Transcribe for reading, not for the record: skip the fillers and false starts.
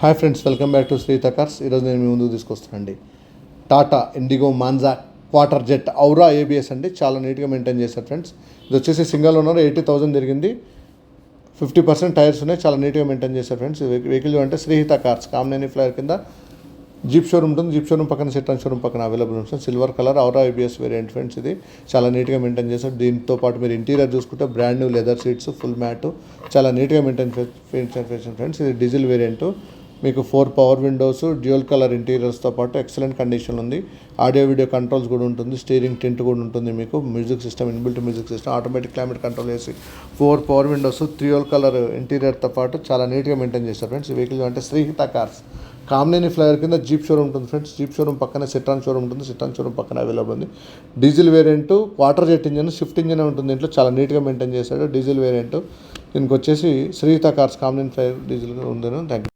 Hi friends, welcome back to Sritha cars. ఈరోజు నేను మీ ముందుకు తీసుకొస్తానండి Tata Indigo Manza quadrajet Aura ABS అండి. చాలా నీట్గా మెయింటైన్ చేశారు ఫ్రెండ్స్. ఇది వచ్చేసి సింగల్ ఓనర్, 80,000 తిరిగింది, 50% టైర్స్ ఉన్నాయి. చాలా నీట్గా మెయింటైన్ చేశారు ఫ్రెండ్స్. వెహికల్ అంటే శ్రీహిత కార్స్ కామినేని ఫ్లైర్ కింద జీప్ షోరూమ్ ఉంటుంది. జీప్ షోరూమ్ పక్కన సిట్రాన్ షోరూమ్ పక్కన అవైలబుల్ ఉంటుంది. Silver colour Aura ABS variant friends. ఇది చాలా నీట్గా మెయింటైన్ చేశారు. దీంతో పాటు మీరు ఇంటీరియర్ చూసుకుంటే brand new leather seats, full mat, చాలా నీట్గా మెయింటైన్ ఫ్రెండ్స్. ఇది డీజిల్ వేరియంట్. మీకు 4 పవర్ విండోస్, డ్యూయల్ కలర్ ఇంటీరియర్స్తో పాటు ఎక్సలెంట్ కండిషన్ ఉంది. ఆడియో వీడియో కంట్రోల్స్ కూడా ఉంటుంది. స్టీరింగ్ టెంట్ కూడా ఉంటుంది. మీకు music system, inbuilt music system, automatic climate control చేసి 4 పవర్ విండోస్, డ్యూయల్ కలర్ ఇంటీరియర్తో పాటు చాలా నీట్గా మెయింటైన్ చేస్తారు ఫ్రెండ్స్. ఈ వెహికల్ అంటే శ్రీహిత కార్స్ కామినేని ఫ్లైర్ కింద జీప్ షోరూమ్ ఉంటుంది ఫ్రెండ్స్. జీప్ షోరూమ్ పక్కన సిట్రాన్ షోరూమ్ ఉంటుంది. సిట్రాన్ షోరూమ్ పక్కన అవైలబుల్ ఉంది. Diesel variant, quadrajet engine, shift engine ఉంటుంది. దీంట్లో చాలా నీట్గా మెయింటైన్ చేశాడు. Diesel variant. దీనికి వచ్చేసి Srihita cars Kamineni flyover diesel ఉంది. Thank you.